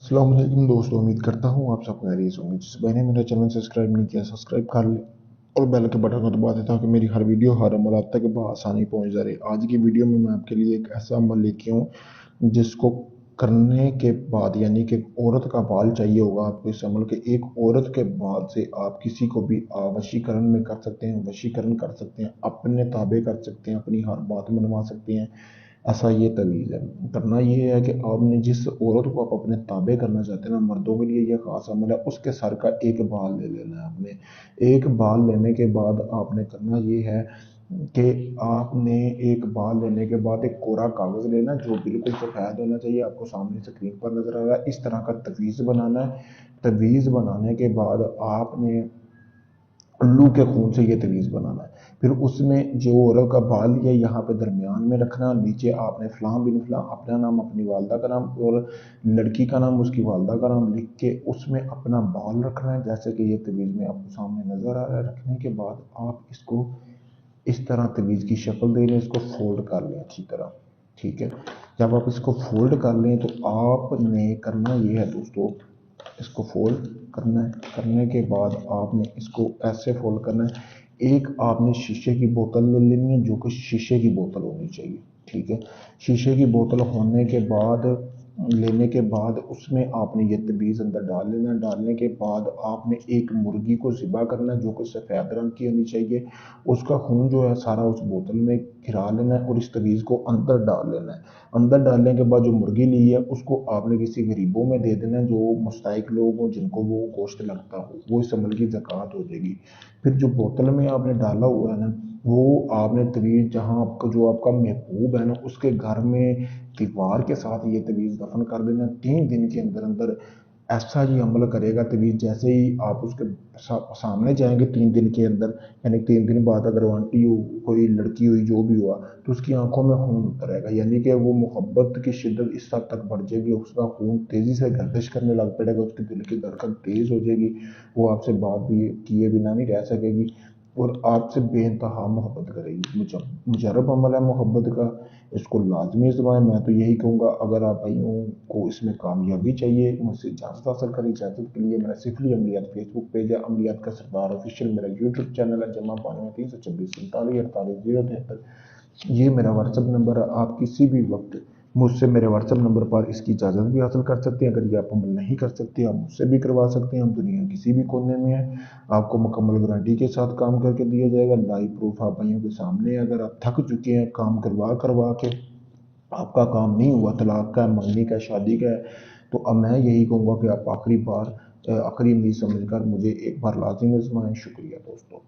अस्सलाम वालेकुम दोस्तों, उम्मीद करता हूँ आप सब खैरियत होंगे। जिस भाई ने मेरा चैनल सब्सक्राइब नहीं किया, सब्सक्राइब कर ले और बेल के बटन को दबा दें ताकि मेरी हर वीडियो हर अमल आप तक बआसानी पहुँच जाए। आज की वीडियो में मैं आपके लिए एक ऐसा अमल लेके हूँ जिसको करने के बाद, यानी कि औरत का बाल चाहिए होगा आपको इस अमल के, एक औरत के बाल से आप किसी को भी वशीकरण में कर सकते हैं, वशीकरण कर सकते हैं, अपने ताबे कर सकते हैं, अपनी हर बात मनवा सकते हैं। ऐसा ये तवीज़ है। करना ये है कि आपने जिस औरत को आप अपने ताबे करना चाहते हैं ना, मर्दों के लिए ये खास अमल है, उसके सर का एक बाल ले लेना है आपने। एक बाल लेने के बाद आपने करना ये है कि आपने एक बाल लेने के बाद एक कोरा कागज़ लेना जो बिल्कुल सफ़ेद होना चाहिए, आपको सामने स्क्रीन पर नज़र आ रहा है। इस तरह का तवीज़ बनाना है। तवीज़ बनाने के बाद आपने उल्लू के खून से ये तवीज़ बनाना है। फिर उसमें जो औरत का बाल है यहाँ पे दरमियान में रखना, नीचे आपने फ़लाँ बिन फ़लाँ अपना नाम, अपनी वालदा का नाम और लड़की का नाम, उसकी वालदा का नाम लिख के उसमें अपना बाल रखना है, जैसे कि ये तवीज़ में आपको सामने नज़र आ रहा है। रखने के बाद आप इसको इस तरह तवीज़ की शक्ल दे लें, इसको फोल्ड कर लें अच्छी तरह। ठीक है, जब आप इसको फोल्ड कर लें तो आपने करना ये है दोस्तों, इसको फोल्ड करना है। करने के बाद आपने इसको ऐसे फोल्ड करना है। एक आपने शीशे की बोतल ले लेनी है, जो कि शीशे की बोतल होनी चाहिए। ठीक है, शीशे की बोतल होने के बाद, लेने के बाद उसमें आपने ये तवीज़ अंदर डाल लेना है। डालने के बाद आपने एक मुर्गी को ज़िबा करना है जो कि सफ़ेद रंग की होनी चाहिए। उसका खून जो है सारा उस बोतल में गिरा लेना है और इस तवीज़ को अंदर डाल लेना है। अंदर डालने के बाद जो मुर्गी ली है उसको आपने किसी गरीबों में दे देना है, जो मुस्तहिक लोग हों, जिनको वो गोश्त लगता हो, वो इस अमल की ज़कात हो जाएगी। फिर जो बोतल में आपने डाला हुआ है ना, वो आपने तवीज़ जहाँ आपका जो आपका महबूब है ना, उसके घर में दीवार के साथ ये तवीज़ दफन कर देना। 3 दिन के अंदर अंदर ऐसा ही अमल करेगा तवीज़। जैसे ही आप उसके सामने जाएंगे 3 दिन के अंदर, यानी 3 दिन बाद अगर वो आंटी हो, कोई लड़की हुई, जो भी हुआ, तो उसकी आंखों में खून उतरेगा, यानी कि वो मोहब्बत की शिद्दत इस हद तक बढ़ जाएगी, उसका खून तेज़ी से गर्दिश करने लग पड़ेगा, उसके दिल की धड़कन तेज़ हो जाएगी, वो आपसे बात भी किए बिना नहीं रह सकेगी और आपसे बेइंतहा मोहब्बत करेगी। मुजरब अमल है मोहब्बत का, इसको लाजमी इस्तेमाल। मैं तो यही कहूँगा, अगर आप भाइयों को इसमें कामयाबी चाहिए, मुझसे इजाज़त हासिल करें। इजाज़त के लिए मेरा सिफली अमलियात फेसबुक पेज है, अमलियात का सरदार ऑफिशियल मेरा यूट्यूब चैनल है, जमा 92 326 47 48 73। ये मेरा व्हाट्सअप नंबर है। आप किसी भी वक्त मुझसे मेरे व्हाट्सअप नंबर पर इसकी इजाज़त भी हासिल कर सकते हैं। अगर ये आप अमल नहीं कर सकते, आप मुझसे भी करवा सकते हैं। हम दुनिया किसी भी कोने में हैं, आपको मुकम्मल गारंटी के साथ काम करके दिया जाएगा। लाइव प्रूफ आप भाइयों के सामने है। अगर आप थक चुके हैं काम करवा करवा के, आपका काम नहीं हुआ, तलाक का है, मंगनी का है, शादी का है, तो अब मैं यही कहूँगा कि आप आखिरी बार, आखिरी उम्मीद समझकर मुझे एक बार लाजिम आजमाएं। शुक्रिया दोस्तों।